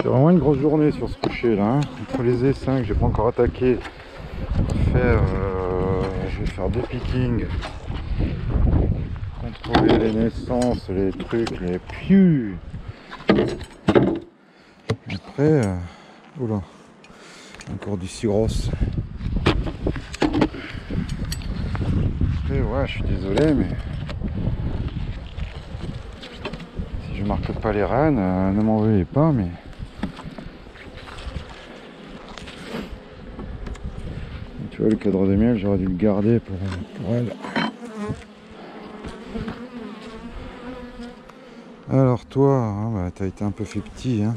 J'ai vraiment une grosse journée sur ce rocher là, hein. Entre les E5, j'ai pas encore attaqué. Je vais faire des pickings, contrôler les naissances, les trucs, les pius. Après, oula, encore du cirros. Après, ouais, je suis désolé, mais si je marque pas les rennes, ne m'en veuillez pas, mais tu vois, le cadre de miel, j'aurais dû le garder pour elle. Alors toi, hein, bah, t'as été un peu fait petit, hein.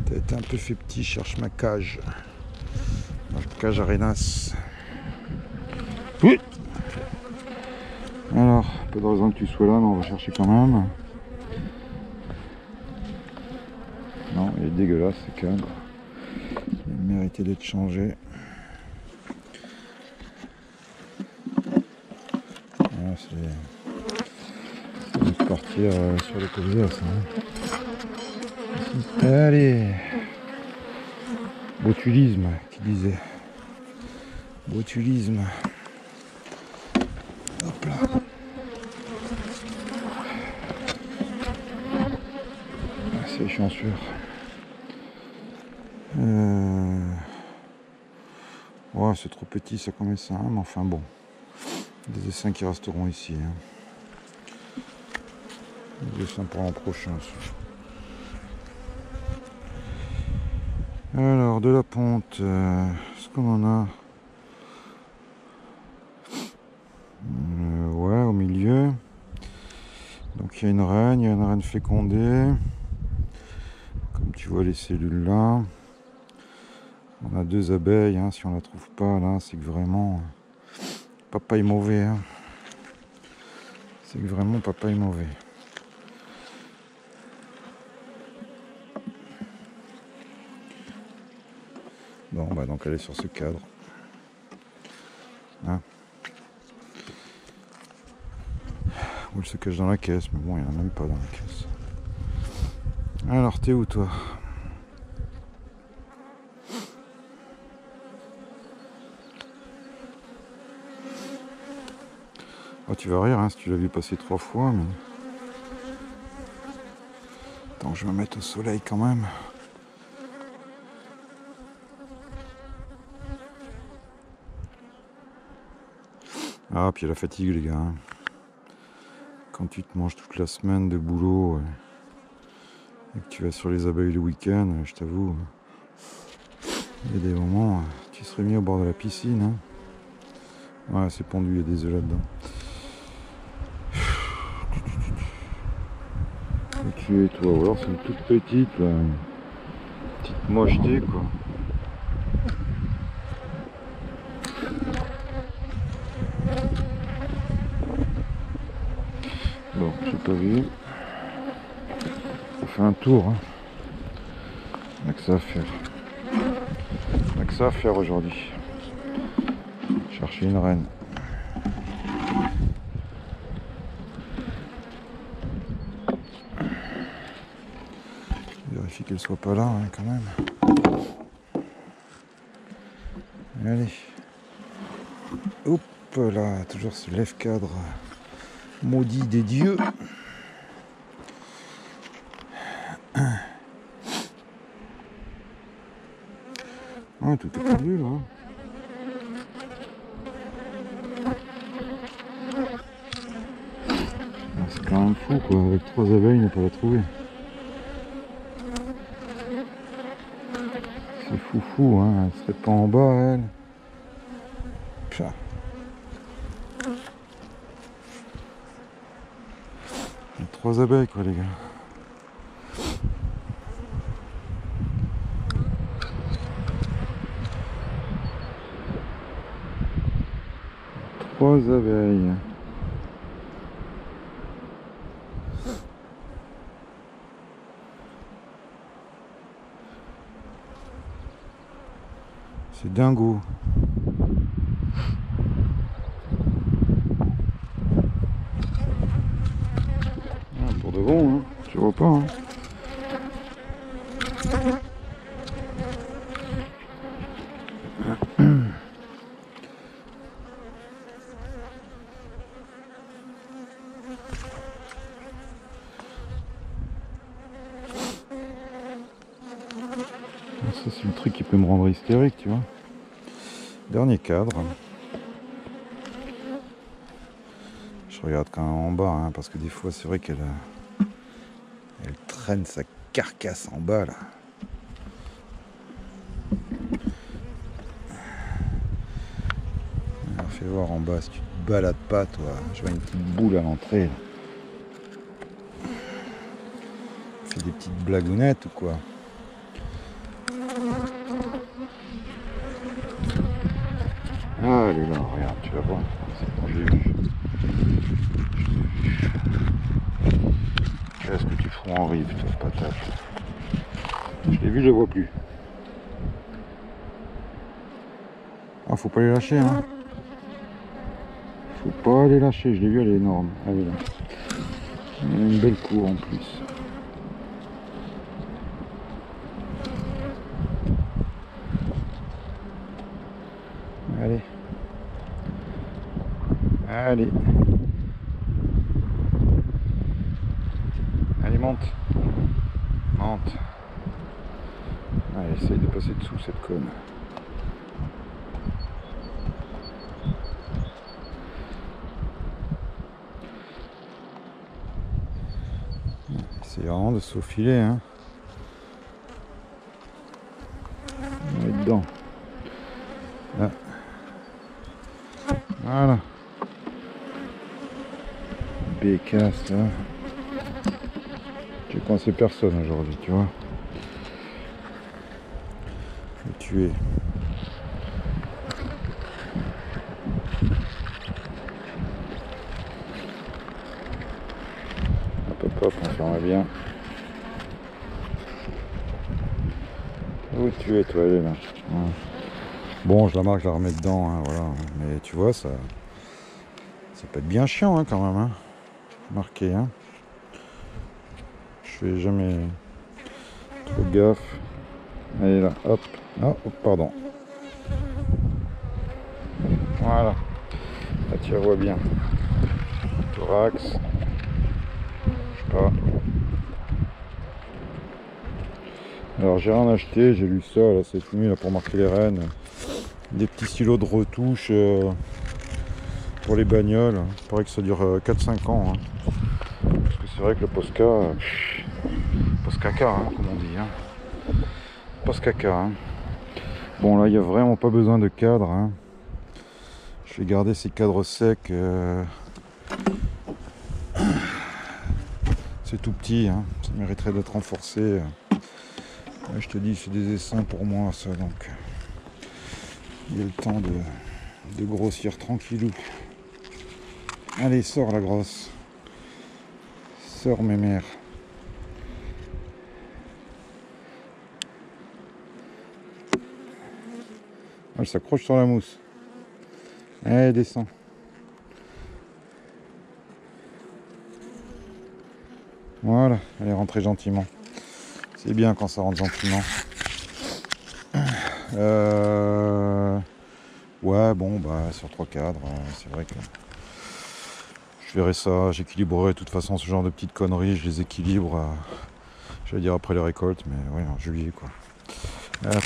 T'as été un peu fait petit, cherche ma cage. Ma cage arenas. Oui. Alors, pas de raison que tu sois là, mais on va chercher quand même. Non, il est dégueulasse ce cadre. Il méritait d'être changé. Voilà, c'est de partir sur les Colosas. Hein. Allez. Botulisme, qui disait. Botulisme. Hop là. C'est échanssure. Ouais, c'est trop petit ça comme ça, mais enfin bon. Des dessins qui resteront ici. Hein. Des dessins pour l'an prochain. Alors, de la ponte, est-ce qu'on en a? Ouais, au milieu. Donc il y a une reine fécondée. Comme tu vois les cellules là. On a deux abeilles, hein. Si on la trouve pas là, c'est que vraiment papa est mauvais. Hein. C'est que vraiment papa est mauvais. Bon, bah donc elle est sur ce cadre. Hein. Ou elle se cache dans la caisse, mais bon, il n'y en a même pas dans la caisse. Alors, t'es où toi? Oh, tu vas rire, hein, si tu l'as vu passer 3 fois, mais... Attends, je vais me mettre au soleil quand même. Ah, puis il y a la fatigue, les gars. Hein. Quand tu te manges toute la semaine de boulot et que tu vas sur les abeilles le week-end, je t'avoue, il y a des moments, tu serais mis au bord de la piscine. Hein. Ouais, c'est pendu, il y a des œufs là-dedans. Et tu es toi, ou alors c'est une toute petite, là, une petite mocheté, quoi. Bon, j'ai pas vu. On fait un tour. Hein. On a que ça à faire. On a que ça à faire aujourd'hui. Chercher une reine. Vérifie qu'elle soit pas là, hein, quand même. Allez. Hop là, toujours ce lève-cadre maudit des dieux. Ouais, tout est perdu là. C'est quand même fou quoi, avec 3 abeilles, ne pas la trouver. C'est fou, hein, elle serait pas en bas elle. Pia. 3 abeilles quoi les gars. Trois abeilles. C'est dingo. Ah, pour de bon, hein. Tu vois pas, hein. Ça c'est le truc qui peut me rendre hystérique, tu vois. Dernier cadre. Je regarde quand même en bas, hein, parce que des fois c'est vrai qu'elle traîne sa carcasse en bas là. Alors, fais voir en bas si tu te balades pas, toi. Je vois une petite boule à l'entrée. Fais des petites blagounettes ou quoi? Ah, elle est là, regarde, tu vas voir. C'est bon, je l'ai vu. Qu'est-ce que tu fous en rive, toi, patate? Je l'ai vu, je le vois plus. Ah, faut pas les lâcher, hein. Faut pas les lâcher, je l'ai vu, elle est énorme. Elle est là. Elle a une belle cour en plus. Allez. Allez. Allez, monte. Monte. Allez, essaye de passer dessous cette conne. C'est vraiment de se faufiler, hein. On est dedans. Là. Voilà. Bécasse là. J'ai pensé personne aujourd'hui, tu vois. Je vais tuer. Hop, on ferme bien. Où tu es, toi, elle est là. Ouais. Bon, je la marque, je la remets dedans, hein, voilà. Mais tu vois, ça peut être bien chiant, hein, quand même, hein. Marqué, hein. Je fais jamais trop gaffe. Elle est là, hop. Ah, oh, pardon. Voilà. Là, tu la vois bien. Thorax. Je sais pas. Alors j'ai rien acheté, j'ai lu ça là, cette nuit là, pour marquer les rênes. Des petits stylos de retouche pour les bagnoles. Il paraît que ça dure 4-5 ans. Hein. Parce que c'est vrai que le Posca-caca, hein, comme on dit. Hein. Posca-caca. Hein. Bon là il n'y a vraiment pas besoin de cadre. Hein. Je vais garder ces cadres secs. C'est tout petit, hein. Ça mériterait d'être renforcé. Là, je te dis, c'est des essaims pour moi, ça, donc il y a le temps de grossir tranquillou. Allez, sors la grosse. Sors mes mères. Elle s'accroche sur la mousse. Allez, descend. Voilà, elle est rentrée gentiment. C'est bien quand ça rentre gentiment. Ouais, bon, bah sur 3 cadres, c'est vrai que je verrai ça, j'équilibrerai de toute façon ce genre de petites conneries, je les équilibre, j'allais dire après les récoltes, mais ouais, en juillet quoi. À la